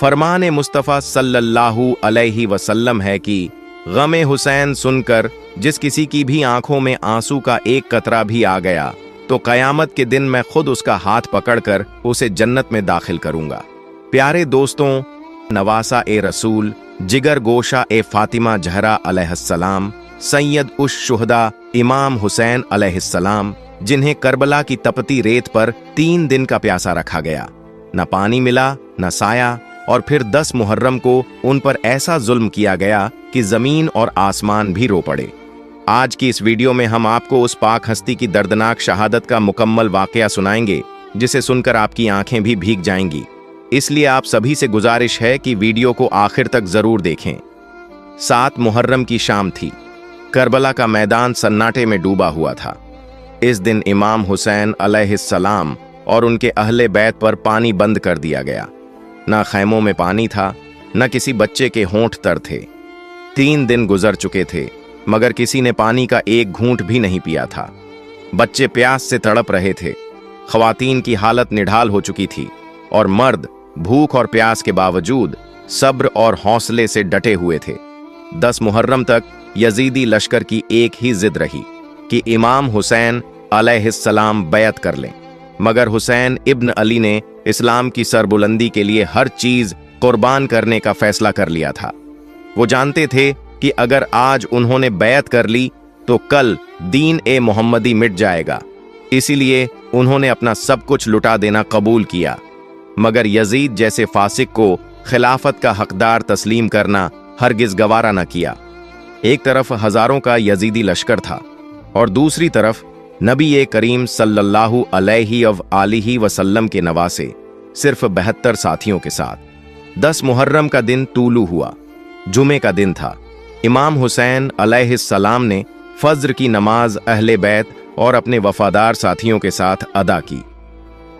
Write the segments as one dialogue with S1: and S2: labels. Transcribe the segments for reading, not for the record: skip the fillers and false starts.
S1: फरमान मुस्तफ़ा सल्लल्लाहु अलैहि वसल्लम है कि गम हुसैन सुनकर जिस किसी की भी आंखों में आंसू का एक कतरा भी आ गया तो क़यामत के दिन मैं खुद उसका हाथ पकड़कर उसे जन्नत में दाखिल करूंगा। प्यारे दोस्तों, नवासा ए रसूल, जिगर गोशा ए फातिमा जहरा अलैहिस्सलाम, सैयद उश शुहदा इमाम हुसैन अलैहिस्सलाम, जिन्हें करबला की तपती रेत पर 3 दिन का प्यासा रखा गया, न पानी मिला न साया, और फिर 10 मुहर्रम को उन पर ऐसा जुल्म किया गया कि जमीन और आसमान भी रो पड़े। आज की इस वीडियो में हम आपको उस पाक हस्ती की दर्दनाक शहादत का मुकम्मल वाकया सुनाएंगे जिसे सुनकर आपकी आंखें भी भीग जाएंगी। इसलिए आप सभी से गुजारिश है कि वीडियो को आखिर तक जरूर देखें। 7 मुहर्रम की शाम थी। करबला का मैदान सन्नाटे में डूबा हुआ था। इस दिन इमाम हुसैन अलैहिस्सलाम और उनके अहले बैत पर पानी बंद कर दिया गया। न खैमों में पानी था, न किसी बच्चे के होंठ तर थे। 3 दिन गुजर चुके थे मगर किसी ने पानी का एक घूंट भी नहीं पिया था। बच्चे प्यास से तड़प रहे थे। ख्वातीन की हालत निढाल हो चुकी थी और मर्द भूख और प्यास के बावजूद सब्र और हौसले से डटे हुए थे। 10 मुहर्रम तक यजीदी लश्कर की एक ही जिद रही कि इमाम हुसैन अलैहिस्सलाम बैत कर लें, मगर हुसैन इब्न अली ने इस्लाम की सरबुलंदी के लिए हर चीज कुर्बान करने का फैसला कर लिया था। वो जानते थे कि अगर आज उन्होंने बैत कर ली तो कल दीन ए मोहम्मदी मिट जाएगा। इसीलिए उन्होंने अपना सब कुछ लुटा देना कबूल किया, मगर यजीद जैसे फासिक को खिलाफत का हकदार तस्लीम करना हरगिज गवारा न किया। एक तरफ हजारों का यजीदी लश्कर था और दूसरी तरफ नबी करीम सल्लल्लाहु अलैहि वसल्लम के नवासे सिर्फ 72 साथियों के साथ। 10 मुहर्रम का दिन तूलू हुआ, जुमे का दिन था। इमाम हुसैन अलैहिस्सलाम ने फज्र की नमाज अहले बैत और अपने वफादार साथियों के साथ अदा की।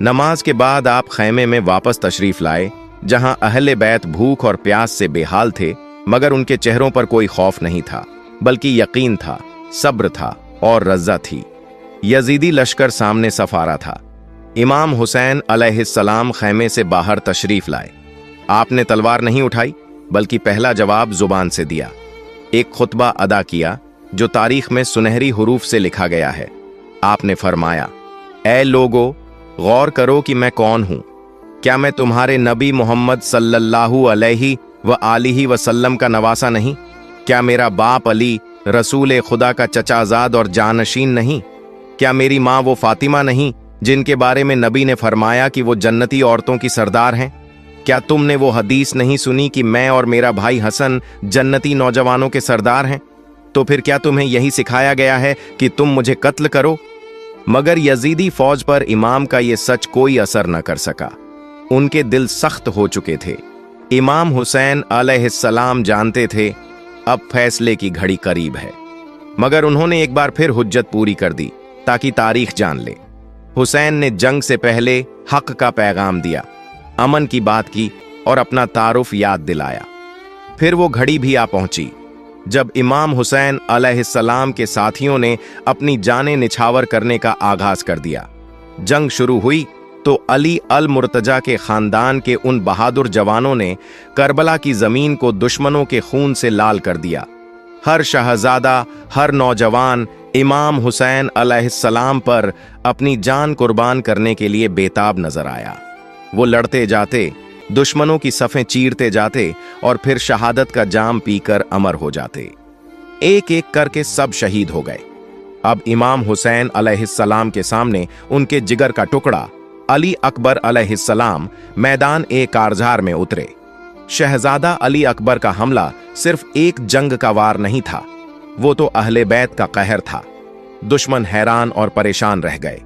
S1: नमाज के बाद आप खैमे में वापस तशरीफ लाए, जहां अहले बैत भूख और प्यास से बेहाल थे, मगर उनके चेहरों पर कोई खौफ नहीं था, बल्कि यकीन था, सब्र था और रज़ा थी। यजीदी लश्कर सामने सफारा था। इमाम हुसैन अलैहिस्सलाम खैमे से बाहर तशरीफ लाए। आपने तलवार नहीं उठाई, बल्कि पहला जवाब जुबान से दिया। एक खुतबा अदा किया जो तारीख में सुनहरी हुरूफ से लिखा गया है। आपने फरमाया, ऐ लोगो, गौर करो कि मैं कौन हूं। क्या मैं तुम्हारे नबी मोहम्मद सल्लल्लाहु अलैहि वसल्लम का नवासा नहीं? क्या मेरा बाप अली रसूल खुदा का चचाजाद और जानशीन नहीं? क्या मेरी माँ वो फातिमा नहीं जिनके बारे में नबी ने फरमाया कि वो जन्नती औरतों की सरदार हैं? क्या तुमने वो हदीस नहीं सुनी कि मैं और मेरा भाई हसन जन्नती नौजवानों के सरदार हैं? तो फिर क्या तुम्हें यही सिखाया गया है कि तुम मुझे कत्ल करो? मगर यजीदी फौज पर इमाम का ये सच कोई असर न कर सका। उनके दिल सख्त हो चुके थे। इमाम हुसैन अलैहिस्सलाम जानते थे अब फैसले की घड़ी करीब है, मगर उन्होंने एक बार फिर हुज्जत पूरी कर दी ताकि तारीख जान ले। हुसैन ने जंग से पहले हक का पैगाम दिया, अमन की बात की और अपना तारुफ याद दिलाया। फिर वो घड़ी भी आ पहुंची जब इमाम हुसैन अलैहिस्सलाम के साथियों ने अपनी जानें निछावर करने का आगाज कर दिया। जंग शुरू हुई तो अली अल मुर्तजा के खानदान के उन बहादुर जवानों ने करबला की जमीन को दुश्मनों के खून से लाल कर दिया। हर शहजादा, हर नौजवान इमाम हुसैन अलैहिस्सलाम पर अपनी जान कुर्बान करने के लिए बेताब नजर आया। वो लड़ते जाते, दुश्मनों की सफ़ें चीरते जाते और फिर शहादत का जाम पीकर अमर हो जाते। एक एक करके सब शहीद हो गए। अब इमाम हुसैन अलैहिस्सलाम के सामने उनके जिगर का टुकड़ा अली अकबर अलैहिस्सलाम मैदान कारजार में उतरे। शहजादा अली अकबर का हमला सिर्फ एक जंग का वार नहीं था, वो तो अहले बैत का कहर था। दुश्मन हैरान और परेशान रह गए।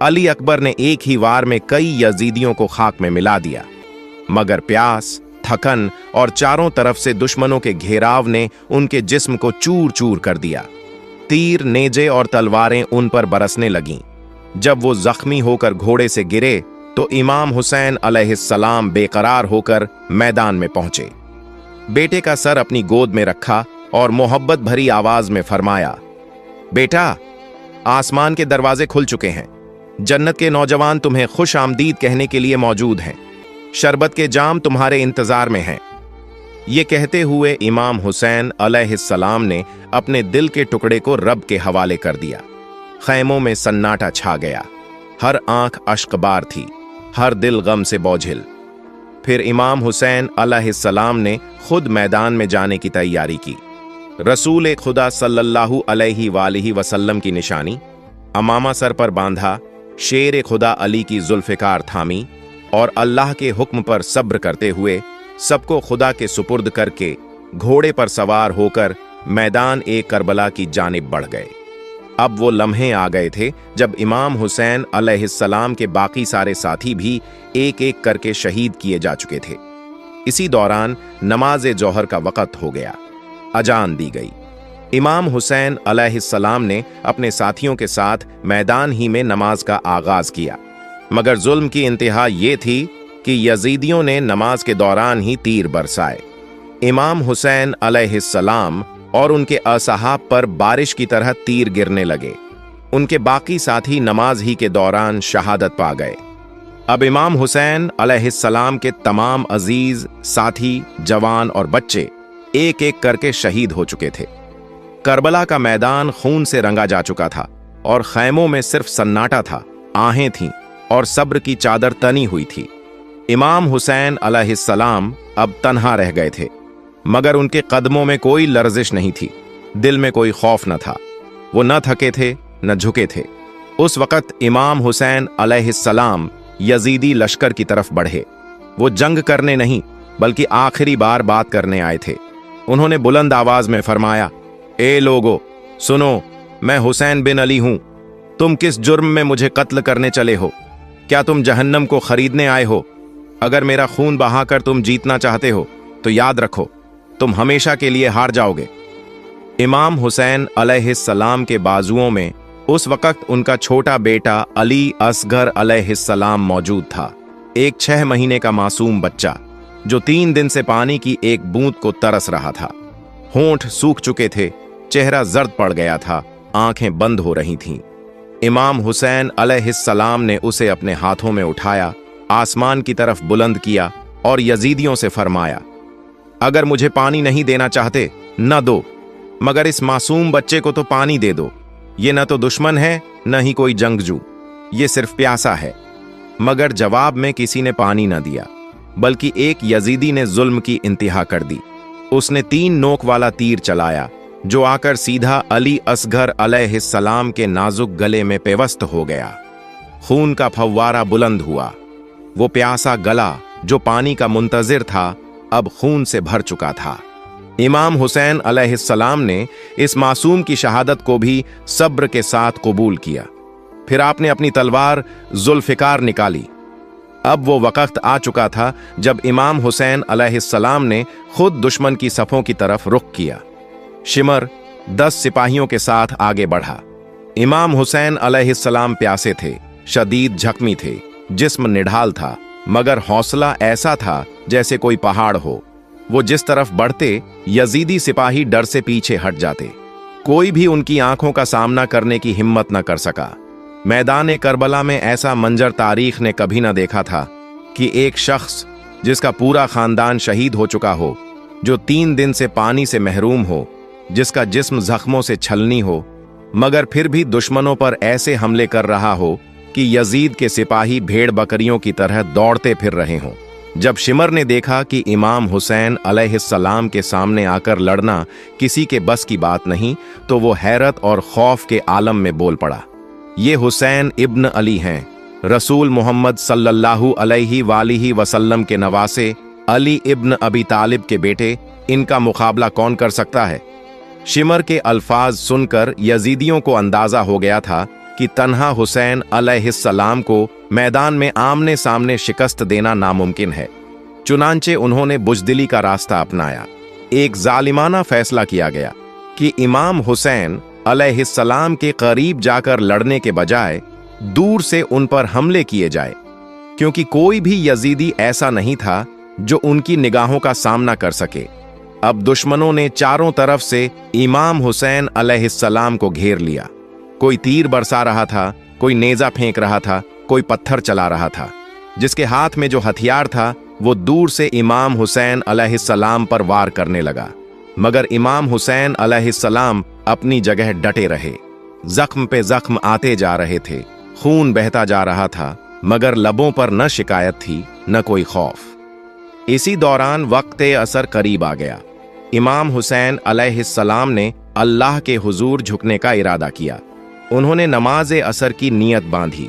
S1: अली अकबर ने एक ही वार में कई यजीदियों को खाक में मिला दिया, मगर प्यास, थकन और चारों तरफ से दुश्मनों के घेराव ने उनके जिस्म को चूर चूर कर दिया। तीर, नेजे और तलवारें उन पर बरसने लगीं। जब वो जख्मी होकर घोड़े से गिरे तो इमाम हुसैन अलैहिस्सलाम बेकरार होकर मैदान में पहुंचे। बेटे का सर अपनी गोद में रखा और मोहब्बत भरी आवाज में फरमाया, बेटा, आसमान के दरवाजे खुल चुके हैं। जन्नत के नौजवान तुम्हें खुश आमदीद कहने के लिए मौजूद हैं। शरबत के जाम तुम्हारे इंतजार में हैं। ये कहते हुए इमाम हुसैन अलैहिस्सलाम ने अपने दिल के टुकड़े को रब के हवाले कर दिया। खैमों में सन्नाटा छा गया, हर आंख अश्कबार थी, हर दिल गम से बोझिल। फिर इमाम हुसैन अलैहिस्सलाम ने खुद मैदान में जाने की तैयारी की। रसूल खुदा सल्लल्लाहु अलैहि वसल्लम की निशानी, अमामा सर पर बांधा, शेर खुदा अली की जुल्फ़िकार थामी और अल्लाह के हुक्म पर सब्र करते हुए सबको खुदा के सुपुर्द करके घोड़े पर सवार होकर मैदान ए करबला की जानिब बढ़ गए। अब वो लम्हे आ गए थे जब इमाम हुसैन अलैहिस्सलाम के बाकी सारे साथी भी एक एक करके शहीद किए जा चुके थे। इसी दौरान नमाज जौहर का वक़्त हो गया, अजान दी गई। इमाम हुसैन अलैहिस्सलाम ने अपने साथियों के साथ मैदान ही में नमाज का आगाज किया, मगर जुल्म की इंतहा ये थी कि यजीदियों ने नमाज के दौरान ही तीर बरसाए। इमाम हुसैन अलैहिस्सलाम और उनके असहाब पर बारिश की तरह तीर गिरने लगे। उनके बाकी साथी नमाज ही के दौरान शहादत पा गए। अब इमाम हुसैन अलैहिस्सलाम के तमाम अजीज साथी, जवान और बच्चे एक एक करके शहीद हो चुके थे। करबला का मैदान खून से रंगा जा चुका था और खैमों में सिर्फ सन्नाटा था, आहें थीं और सब्र की चादर तनी हुई थी। इमाम हुसैन अलैहिस्सलाम अब तन्हा रह गए थे, मगर उनके कदमों में कोई लर्जिश नहीं थी, दिल में कोई खौफ न था। वो न थके थे न झुके थे। उस वक़्त इमाम हुसैन अलैहिस्सलाम यजीदी लश्कर की तरफ बढ़े। वो जंग करने नहीं बल्कि आखिरी बार बात करने आए थे। उन्होंने बुलंद आवाज में फरमाया, ए लोगो सुनो, मैं हुसैन बिन अली हूं। तुम किस जुर्म में मुझे कत्ल करने चले हो? क्या तुम जहन्नम को खरीदने आए हो? अगर मेरा खून बहाकर तुम जीतना चाहते हो तो याद रखो, तुम हमेशा के लिए हार जाओगे। इमाम हुसैन अलैहिस्सलाम के बाजुओं में उस वक़्त उनका छोटा बेटा अली असगर अलैहिस्सलाम मौजूद था, एक 6 महीने का मासूम बच्चा जो 3 दिन से पानी की एक बूंद को तरस रहा था। होंठ सूख चुके थे, चेहरा जर्द पड़ गया था, आंखें बंद हो रही थीं। इमाम हुसैन अलैहिस्सलाम ने उसे अपने हाथों में उठाया, आसमान की तरफ बुलंद किया और यजीदियों से फरमाया, अगर मुझे पानी नहीं देना चाहते न दो, मगर इस मासूम बच्चे को तो पानी दे दो। ये न तो दुश्मन है न ही कोई जंगजू, ये सिर्फ प्यासा है। मगर जवाब में किसी ने पानी न दिया, बल्कि एक यजीदी ने जुल्म की इंतहा कर दी। उसने 3 नोक वाला तीर चलाया जो आकर सीधा अली असगर अलैहिस्सलाम के नाजुक गले में पेवस्त हो गया। खून का फव्वारा बुलंद हुआ। वो प्यासा गला जो पानी का मुंतजिर था अब खून से भर चुका था। इमाम हुसैन अलैहिस्सलाम ने इस मासूम की शहादत को भी सब्र के साथ कबूल किया। फिर आपने अपनी तलवार जुल्फ़िकार निकाली। अब वो वक़्त आ चुका था जब इमाम हुसैन अलैहिस्सलाम ने खुद दुश्मन की सफ़ों की तरफ रुख किया। शिमर 10 सिपाहियों के साथ आगे बढ़ा। इमाम हुसैन अलैहिस्सलाम प्यासे थे, शदीद जख्मी थे, जिस्म निढाल था, मगर हौसला ऐसा था जैसे कोई पहाड़ हो। वो जिस तरफ बढ़ते यजीदी सिपाही डर से पीछे हट जाते। कोई भी उनकी आंखों का सामना करने की हिम्मत न कर सका। मैदान करबला में ऐसा मंजर तारीख ने कभी न देखा था कि एक शख्स जिसका पूरा खानदान शहीद हो चुका हो, जो 3 दिन से पानी से महरूम हो, जिसका जिस्म जख्मों से छलनी हो, मगर फिर भी दुश्मनों पर ऐसे हमले कर रहा हो कि यजीद के सिपाही भेड़ बकरियों की तरह दौड़ते फिर रहे हों। जब शिमर ने देखा कि इमाम हुसैन अलैहिस्सलाम के सामने आकर लड़ना किसी के बस की बात नहीं, तो वो हैरत और खौफ के आलम में बोल पड़ा, ये हुसैन इब्न अली हैं, रसूल मोहम्मद सल्लल्लाहु अलैहि वसल्लम के नवासे, अली इब्न अबी तालिब के बेटे। इनका मुकाबला कौन कर सकता है? शिमर के अल्फाज सुनकर यजीदियों को अंदाजा हो गया था कि तन्हा हुसैन अलैहिस्सलाम को मैदान में आमने सामने शिकस्त देना नामुमकिन है। चुनांचे उन्होंने बुजदिली का रास्ता अपनाया। एक जालिमाना फैसला किया गया कि इमाम हुसैन अलैहिस्सलाम के करीब जाकर लड़ने के बजाय दूर से उन पर हमले किए जाए, क्योंकि कोई भी यजीदी ऐसा नहीं था जो उनकी निगाहों का सामना कर सके। अब दुश्मनों ने चारों तरफ से इमाम हुसैन अलैहिस्सलाम को घेर लिया। कोई तीर बरसा रहा था, कोई नेजा फेंक रहा था, कोई पत्थर चला रहा था। जिसके हाथ में जो हथियार था वो दूर से इमाम हुसैन अलैहिस्सलाम पर वार करने लगा, मगर इमाम हुसैन अलैहिस्सलाम अपनी जगह डटे रहे। जख्म पे जख्म आते जा रहे थे, खून बहता जा रहा था, मगर लबों पर न शिकायत थी न कोई खौफ। इसी दौरान वक्ते असर करीब आ गया। इमाम हुसैन अलैहिस्सलाम ने अल्लाह के हुजूर झुकने का इरादा किया। उन्होंने नमाज असर की नीयत बांधी।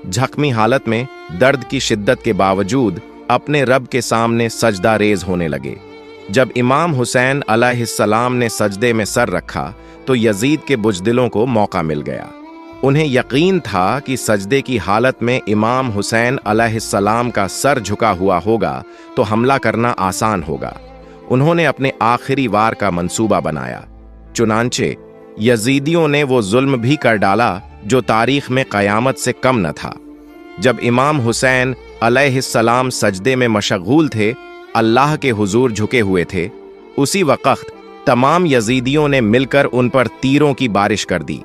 S1: जख्मी हालत में दर्द की शिद्दत के बावजूद अपने रब के सामने सजदा रेज होने लगे। जब इमाम हुसैन अलैहिस्सलाम ने सजदे में सर रखा तो यजीद के बुजदिलों को मौका मिल गया। उन्हें यकीन था कि सजदे की हालत में इमाम हुसैन अलैहिस्सलाम का सर झुका हुआ होगा तो हमला करना आसान होगा। उन्होंने अपने आखिरी वार का मंसूबा बनाया। चुनांचे यजीदियों ने वो जुल्म भी कर डाला जो तारीख में क़यामत से कम न था। जब इमाम हुसैन अलैहिस्सलाम सजदे में मशगूल थे, अल्लाह के हुजूर झुके हुए थे, उसी वक्त तमाम यजीदियों ने मिलकर उन पर तीरों की बारिश कर दी।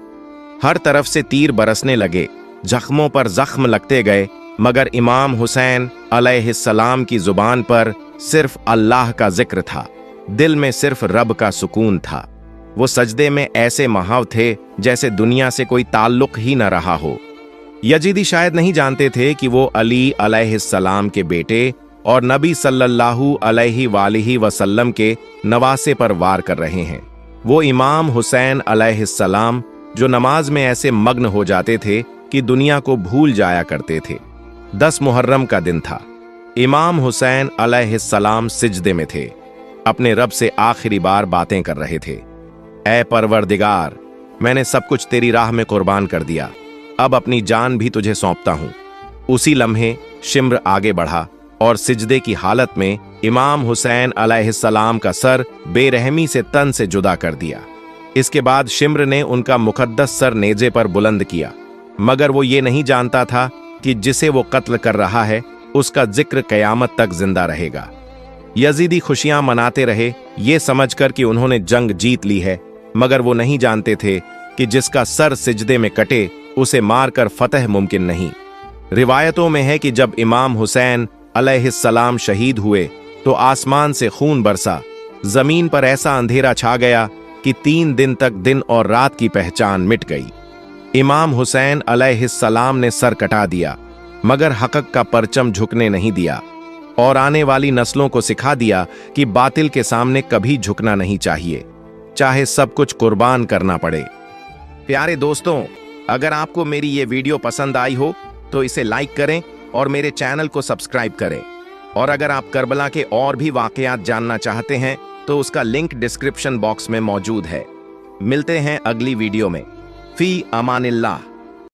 S1: हर तरफ से तीर बरसने लगे, जख्मों पर जख्म लगते गए, मगर इमाम हुसैन अलैहिस्सलाम की जुबान पर सिर्फ अल्लाह का जिक्र था, दिल में सिर्फ रब का सुकून था। वो सजदे में ऐसे महाव थे जैसे दुनिया से कोई ताल्लुक ही न रहा हो। यजीदी शायद नहीं जानते थे कि वो अली अलैहिस्सलाम के बेटे और नबी सल्लल्लाहु अलैहि वसल्लम के नवासे पर वार कर रहे हैं। वो इमाम हुसैन अलैहिस्सलाम जो नमाज में ऐसे मग्न हो जाते थे कि दुनिया को भूल जाया करते थे। 10 मुहर्रम का दिन था। इमाम हुसैन अलैहिस्सलाम सिजदे में थे, अपने रब से आखिरी बार बातें कर रहे थे। ऐ परवरदिगार, मैंने सब कुछ तेरी राह में कुर्बान कर दिया, अब अपनी जान भी तुझे सौंपता हूं। उसी लम्हे शिम्र आगे बढ़ा और सिजदे की हालत में इमाम हुसैन अलैहिस्सलाम का सर बेरहमी से तन से जुदा कर दिया। इसके बाद शिम्र ने उनका मुकद्दस सर नेजे पर बुलंद किया, मगर वो ये नहीं जानता था कि जिसे वो कत्ल कर रहा है उसका जिक्र कयामत तक जिंदा रहेगा। यजीदी खुशियां मनाते रहे ये समझकर कि उन्होंने जंग जीत ली है, मगर वो नहीं जानते थे कि जिसका सर सिजदे में कटे उसे मारकर फतह मुमकिन नहीं। रिवायतों में है कि जब इमाम हुसैन अलैहिस्सलाम शहीद हुए तो आसमान से खून बरसा, जमीन पर ऐसा अंधेरा छा गया कि 3 दिन तक दिन और रात की पहचान मिट गई। इमाम हुसैन अलैहिस्सलाम ने सर कटा दिया, मगर हक़ का परचम झुकने नहीं दिया और आने वाली नस्लों को सिखा दिया कि बातिल के सामने कभी झुकना नहीं चाहिए, चाहे सब कुछ कुर्बान करना पड़े। प्यारे दोस्तों, अगर आपको मेरी ये वीडियो पसंद आई हो तो इसे लाइक करें और मेरे चैनल को सब्सक्राइब करें। और अगर आप करबला के और भी वाकयात जानना चाहते हैं तो उसका लिंक डिस्क्रिप्शन बॉक्स में मौजूद है। मिलते हैं अगली वीडियो में। फी अमानिल्लाह।